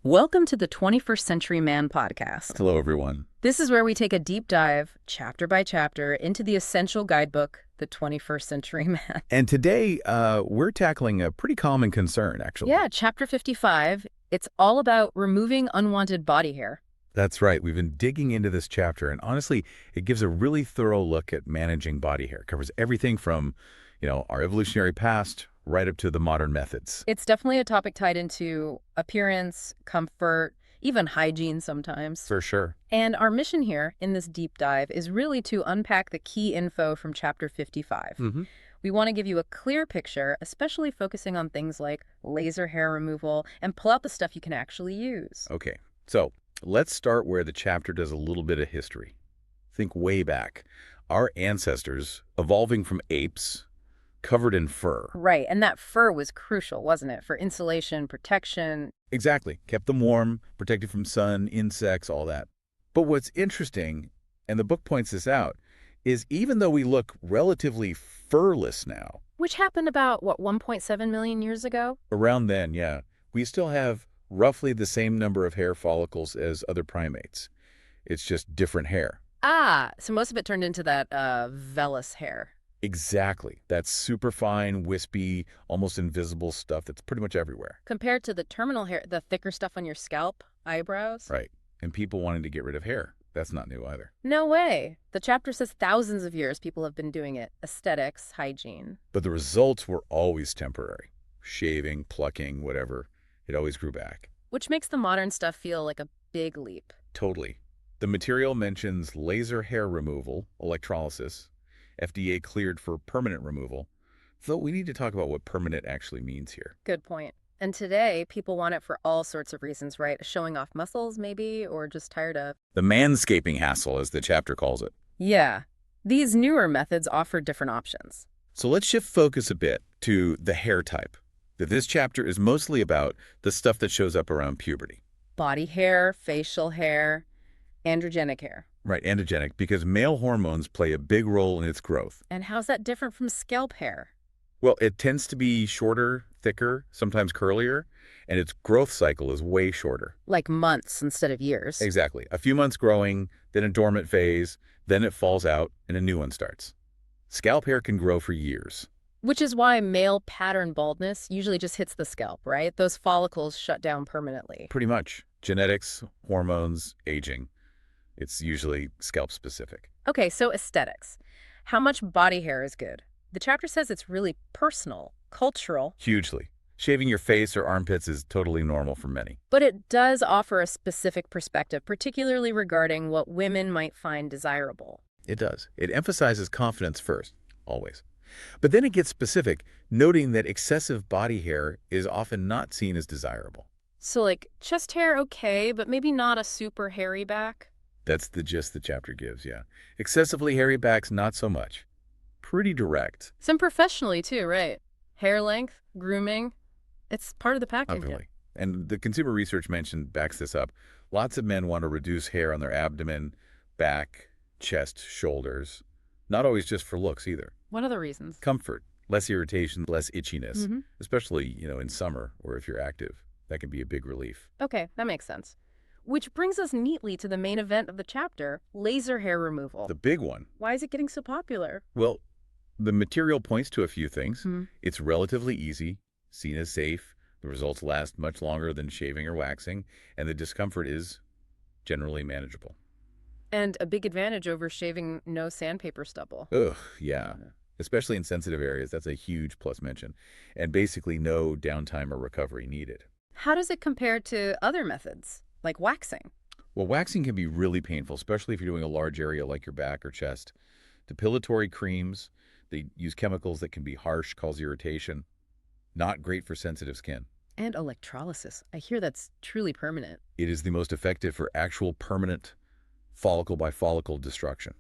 Welcome to the 21st Century Man podcast. Hello, everyone. This is where we take a deep dive, chapter by chapter, into the essential guidebook, The 21st Century Man. And today, we're tackling a pretty common concern, actually. Yeah, chapter 55. It's all about removing unwanted body hair. That's right. We've been digging into this chapter, and honestly, it gives a really thorough look at managing body hair. It covers everything from, our evolutionary past right up to the modern methods. It's definitely a topic tied into appearance, comfort, even hygiene sometimes. For sure. And our mission here in this deep dive is really to unpack the key info from chapter 55. We want to give you a clear picture, especially focusing on things like laser hair removal, and pull out the stuff you can actually use. Okay, so let's start where the chapter does a little bit of history. Think way back. Our ancestors, evolving from apes, covered in fur. Right, and that fur was crucial, wasn't it, for insulation, protection? Exactly. Kept them warm, protected from sun, insects, all that. But what's interesting, and the book points this out, is even though we look relatively furless now, Which happened about, 1.7 million years ago? around then, yeah, we still have roughly the same number of hair follicles as other primates. It's just different hair. Ah, so most of it turned into that vellus hair. Exactly. That super fine, wispy, almost invisible stuff that's pretty much everywhere. Compared to the terminal hair, the thicker stuff on your scalp, eyebrows? Right. And people wanting to get rid of hair. That's not new either. No way. The chapter says thousands of years people have been doing it. Aesthetics, hygiene. But the results were always temporary. Shaving, plucking, whatever. It always grew back. Which makes the modern stuff feel like a big leap. Totally. The material mentions laser hair removal, electrolysis, FDA cleared for permanent removal, though we need to talk about what permanent actually means here. Good point. And today, people want it for all sorts of reasons, right? Showing off muscles, maybe, or just tired of. The manscaping hassle, as the chapter calls it. Yeah. These newer methods offer different options. So let's shift focus a bit to the hair type. This chapter is mostly about the stuff that shows up around puberty. Body hair, facial hair, androgenic hair. Right, androgenic, because male hormones play a big role in its growth. And how's that different from scalp hair? Well, it tends to be shorter, thicker, sometimes curlier, and its growth cycle is way shorter. Like months instead of years. Exactly. A few months growing, then a dormant phase, then it falls out, and a new one starts. Scalp hair can grow for years. Which is why male pattern baldness usually just hits the scalp, right? Those follicles shut down permanently. Pretty much. Genetics, hormones, aging. It's usually scalp specific. Okay, so aesthetics. How much body hair is good? The chapter says it's really personal, cultural, Hugely. Shaving your face or armpits is totally normal for many. but it does offer a specific perspective, particularly regarding what women might find desirable. It does. It emphasizes confidence first, always. But then it gets specific, noting that excessive body hair is often not seen as desirable. So like chest hair, okay, but maybe not a super hairy back? That's the gist the chapter gives, yeah. Excessively hairy backs, not so much. Pretty direct. Some professionally too, right? Hair length, grooming, it's part of the package. Obviously. And the consumer research mentioned backs this up. Lots of men want to reduce hair on their abdomen, back, chest, shoulders. Not always just for looks either. What other reasons? Comfort, less irritation, less itchiness, Mhm. especially, in summer or if you're active. That can be a big relief. Okay, that makes sense. Which brings us neatly to the main event of the chapter, laser hair removal. The big one, Why is it getting so popular? well, the material points to a few things. Hmm. It's relatively easy, seen as safe. The results last much longer than shaving or waxing, and the discomfort is generally manageable. And a big advantage over shaving no sandpaper stubble. Ugh, yeah. Especially in sensitive areas, that's a huge plus mention. And basically no downtime or recovery needed. How does it compare to other methods, like waxing? Well, waxing can be really painful, especially if you're doing a large area like your back or chest. Depilatory creams, they use chemicals that can be harsh, cause irritation. Not great for sensitive skin. And electrolysis. I hear that's truly permanent. It is the most effective for actual permanent follicle by follicle destruction.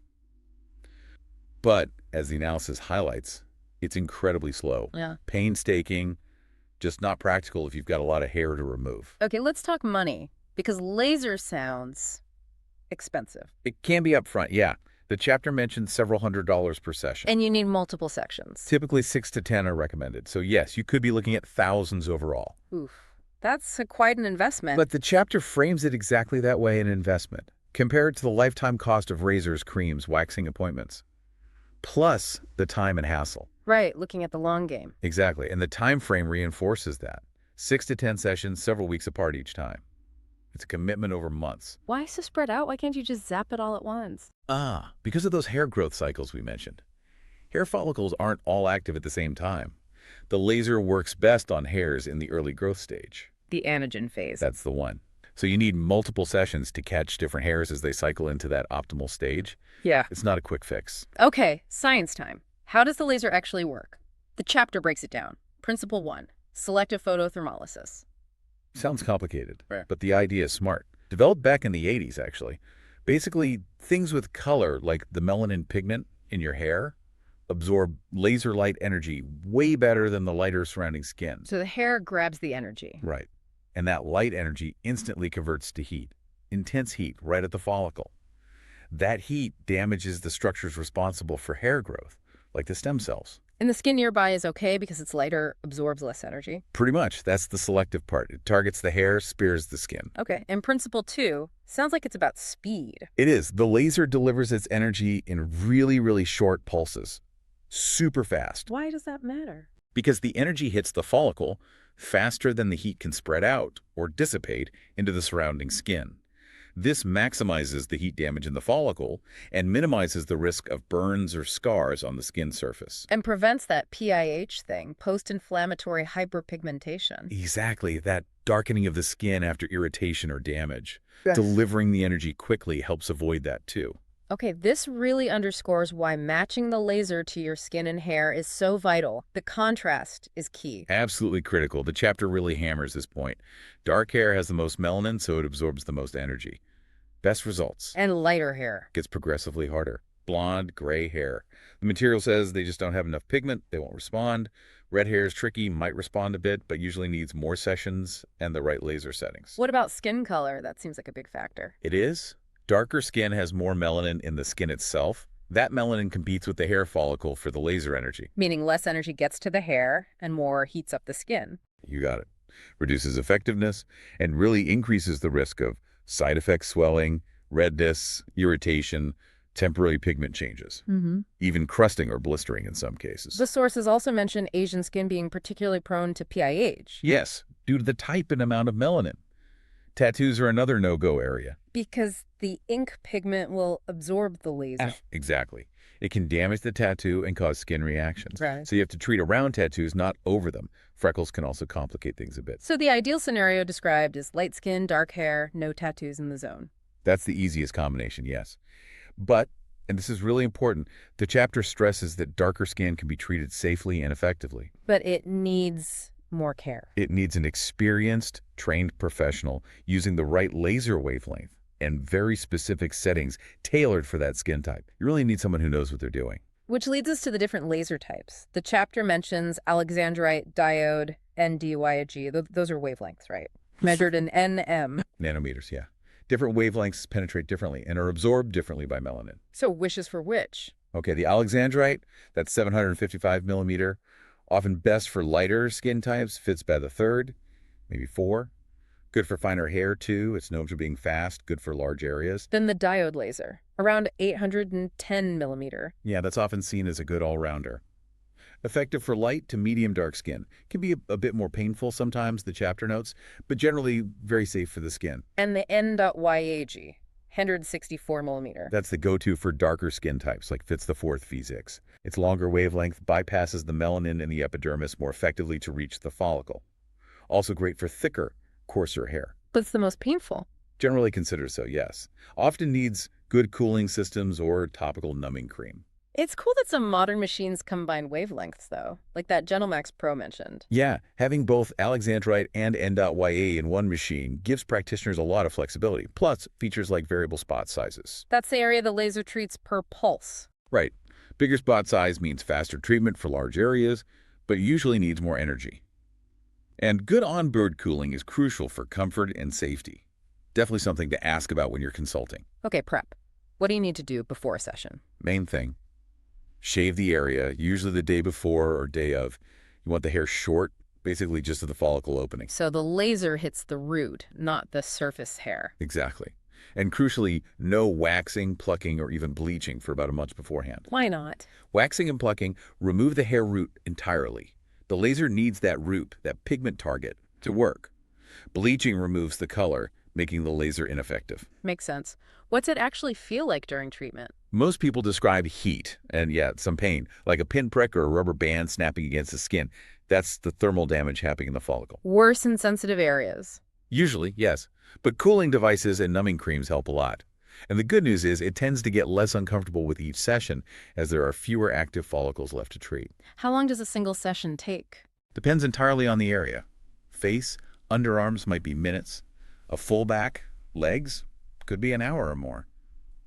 But, as the analysis highlights, it's incredibly slow. Yeah. Painstaking, just not practical if you've got a lot of hair to remove. Okay, let's talk money, because laser sounds expensive. It can be upfront, yeah. The chapter mentions several $100s per session. And you need multiple sections. Typically 6 to 10 are recommended. So yes, you could be looking at thousands overall. Oof. That's quite an investment. But the chapter frames it exactly that way, an investment. Compare it to the lifetime cost of razors, creams, waxing appointments, plus the time and hassle. Right, looking at the long game. Exactly, and the time frame reinforces that. 6 to 10 sessions, several weeks apart each time. It's a commitment over months. Why so spread out? Why can't you just zap it all at once? Because of those hair growth cycles we mentioned. Hair follicles aren't all active at the same time. The laser works best on hairs in the early growth stage. The anagen phase. That's the one. So you need multiple sessions to catch different hairs as they cycle into that optimal stage. Yeah. It's not a quick fix. Okay, science time. How does the laser actually work? The chapter breaks it down. Principle 1, selective photothermolysis. Sounds complicated, Right. but the idea is smart. Developed back in the 80s, actually. Basically, things with color, like the melanin pigment in your hair, absorb laser light energy way better than the lighter surrounding skin. So the hair grabs the energy. Right. And that light energy instantly converts to heat. Intense heat right at the follicle. That heat damages the structures responsible for hair growth, like the stem cells. And the skin nearby is okay because it's lighter, absorbs less energy. Pretty much. That's the selective part. It targets the hair, spares the skin. Okay, and principle 2 sounds like it's about speed. It is. The laser delivers its energy in really, really short pulses. Super fast. Why does that matter? Because the energy hits the follicle faster than the heat can spread out or dissipate into the surrounding skin. This maximizes the heat damage in the follicle and minimizes the risk of burns or scars on the skin surface. And prevents that PIH thing, post-inflammatory hyperpigmentation. Exactly, that darkening of the skin after irritation or damage. Yes. Delivering the energy quickly helps avoid that too. Okay, this really underscores why matching the laser to your skin and hair is so vital. The contrast is key. Absolutely critical. The chapter really hammers this point. Dark hair has the most melanin, so it absorbs the most energy. Best results. And lighter hair. Gets progressively harder. Blonde, gray hair. The material says they just don't have enough pigment, they won't respond. Red hair is tricky, might respond a bit, but usually needs more sessions and the right laser settings. What about skin color? That seems like a big factor. It is. Darker skin has more melanin in the skin itself. That melanin competes with the hair follicle for the laser energy. Meaning less energy gets to the hair and more heats up the skin. You got it. Reduces effectiveness and really increases the risk of side effects, swelling, redness, irritation, temporary pigment changes, even crusting or blistering in some cases. The sources also mention Asian skin being particularly prone to PIH. Yes, due to the type and amount of melanin. Tattoos are another no-go area. Because the ink pigment will absorb the laser. Exactly. It can damage the tattoo and cause skin reactions. Right. So you have to treat around tattoos, not over them. Freckles can also complicate things a bit. So the ideal scenario described is light skin, dark hair, no tattoos in the zone. That's the easiest combination, yes. But, and this is really important, the chapter stresses that darker skin can be treated safely and effectively. But it needs more care. It needs an experienced, trained professional using the right laser wavelength and very specific settings tailored for that skin type. You really need someone who knows what they're doing. Which leads us to the different laser types. The chapter mentions alexandrite, diode, and DYG. Those are wavelengths, right? Measured in nm. Nanometers, yeah. Different wavelengths penetrate differently and are absorbed differently by melanin. So which is for which? Okay, the alexandrite, that's 755 millimeter, often best for lighter skin types, fits by the third, maybe 4. Good for finer hair, too. It's known for being fast, good for large areas. Then the diode laser, around 810 millimeter. Yeah, that's often seen as a good all-rounder. Effective for light to medium dark skin. Can be a bit more painful sometimes, the chapter notes, but generally very safe for the skin. And the N.YAG, 164 millimeter. That's the go-to for darker skin types, like fits the 4th physics. Its longer wavelength bypasses the melanin in the epidermis more effectively to reach the follicle. Also great for thicker, coarser hair. But it's the most painful. Generally considered so, yes. Often needs good cooling systems or topical numbing cream. It's cool that some modern machines combine wavelengths, though, like that GentleMax Pro mentioned. Yeah, having both alexandrite and N.YA in one machine gives practitioners a lot of flexibility, plus features like variable spot sizes. That's the area the laser treats per pulse. Right. Bigger spot size means faster treatment for large areas, but usually needs more energy. And good onboard cooling is crucial for comfort and safety. Definitely something to ask about when you're consulting. Okay, prep. What do you need to do before a session? Main thing. Shave the area, usually the day before or day of. You want the hair short, basically just at the follicle opening. So the laser hits the root, not the surface hair. Exactly. And crucially, no waxing, plucking, or even bleaching for about a month beforehand. Why not? Waxing and plucking remove the hair root entirely. The laser needs that root, that pigment target, to work. Bleaching removes the color, making the laser ineffective. Makes sense. What's it actually feel like during treatment? Most people describe heat and, some pain, like a pinprick or a rubber band snapping against the skin. That's the thermal damage happening in the follicle. Worse in sensitive areas. Usually, yes. But cooling devices and numbing creams help a lot. And the good news is it tends to get less uncomfortable with each session as there are fewer active follicles left to treat. How long does a single session take? Depends entirely on the area. Face, underarms might be minutes. A full back, legs, could be an hour or more.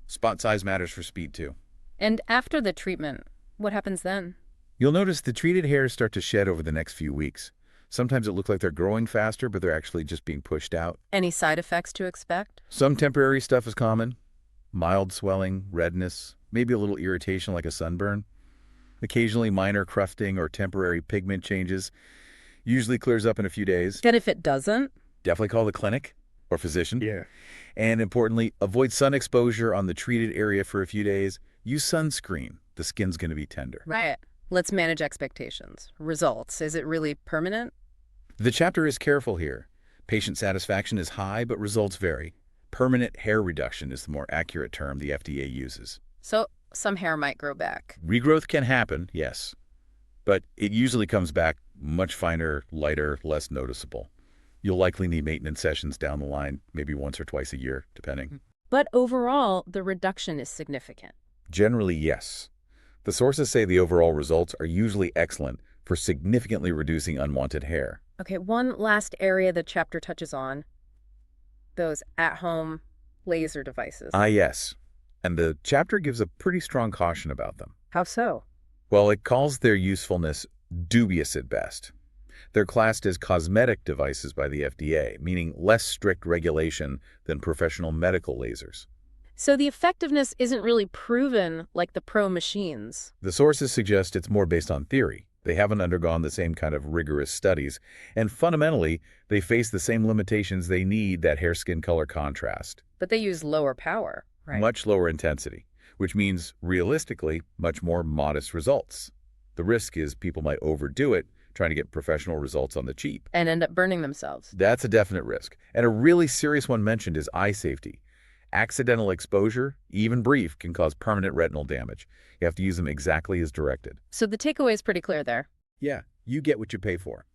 Spot size matters for speed too. And after the treatment, what happens then? You'll notice the treated hairs start to shed over the next few weeks. Sometimes it looks like they're growing faster, but they're actually just being pushed out. Any side effects to expect? Some temporary stuff is common. Mild swelling, redness, maybe a little irritation like a sunburn. Occasionally minor crusting or temporary pigment changes. Usually clears up in a few days. And if it doesn't? Definitely call the clinic or physician. Yeah. And importantly, avoid sun exposure on the treated area for a few days. Use sunscreen. The skin's going to be tender. Right. Let's manage expectations. Results. Is it really permanent? The chapter is careful here. Patient satisfaction is high, but results vary. Permanent hair reduction is the more accurate term the FDA uses. So some hair might grow back. Regrowth can happen, yes, but it usually comes back much finer, lighter, less noticeable. You'll likely need maintenance sessions down the line, maybe once or twice a year, depending. But overall, the reduction is significant. Generally, yes. The sources say the overall results are usually excellent for significantly reducing unwanted hair. Okay, one last area the chapter touches on. Those at-home laser devices. Yes. And the chapter gives a pretty strong caution about them. How so? Well, it calls their usefulness dubious at best. They're classed as cosmetic devices by the FDA, meaning less strict regulation than professional medical lasers. So the effectiveness isn't really proven like the pro machines. The sources suggest it's more based on theory. They haven't undergone the same kind of rigorous studies, and fundamentally, they face the same limitations they need that hair-skin color contrast. But they use lower power, right? Much lower intensity, which means, realistically, much more modest results. The risk is people might overdo it, trying to get professional results on the cheap. And end up burning themselves. That's a definite risk. And a really serious one mentioned is eye safety. Accidental exposure, even brief, can cause permanent retinal damage. You have to use them exactly as directed. So the takeaway is pretty clear there. Yeah, you get what you pay for.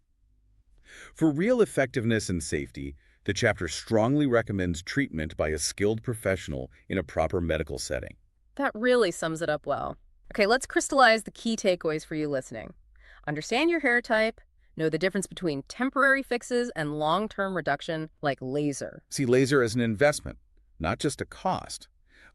For real effectiveness and safety, the chapter strongly recommends treatment by a skilled professional in a proper medical setting. That really sums it up well. Okay, let's crystallize the key takeaways for you listening. Understand your hair type, know the difference between temporary fixes and long-term reduction like laser. See laser as an investment, not just a cost.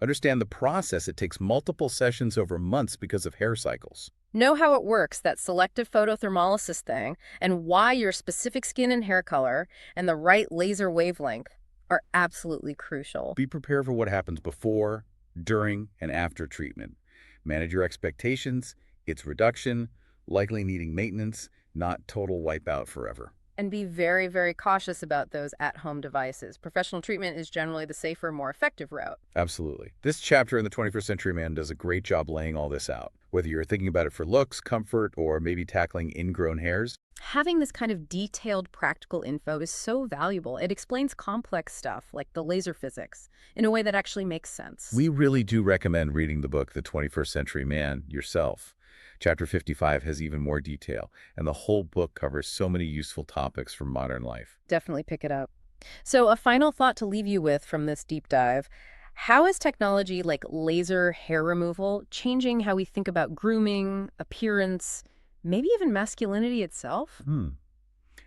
Understand the process. It takes multiple sessions over months because of hair cycles. Know how it works, that selective photothermolysis thing, and why your specific skin and hair color and the right laser wavelength are absolutely crucial. Be prepared for what happens before, during, and after treatment. Manage your expectations, its reduction, likely needing maintenance, not total wipeout forever. And be very, very cautious about those at-home devices. Professional treatment is generally the safer, more effective route. Absolutely. This chapter in the 21st Century Man does a great job laying all this out. Whether you're thinking about it for looks, comfort, or maybe tackling ingrown hairs. Having this kind of detailed practical info is so valuable. It explains complex stuff like the laser physics in a way that actually makes sense. We really do recommend reading the book, The 21st Century Man, yourself. Chapter 55 has even more detail, and the whole book covers so many useful topics from modern life. Definitely pick it up. So a final thought to leave you with from this deep dive. How is technology like laser hair removal changing how we think about grooming, appearance, maybe even masculinity itself? And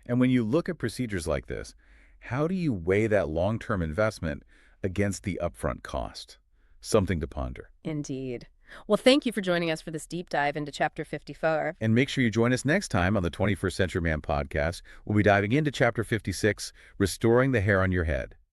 when you look at procedures like this, how do you weigh that long-term investment against the upfront cost? Something to ponder. Indeed. Well, thank you for joining us for this deep dive into Chapter 54. And make sure you join us next time on the 21st Century Man podcast. We'll be diving into Chapter 56, Restoring the Hair on Your Head.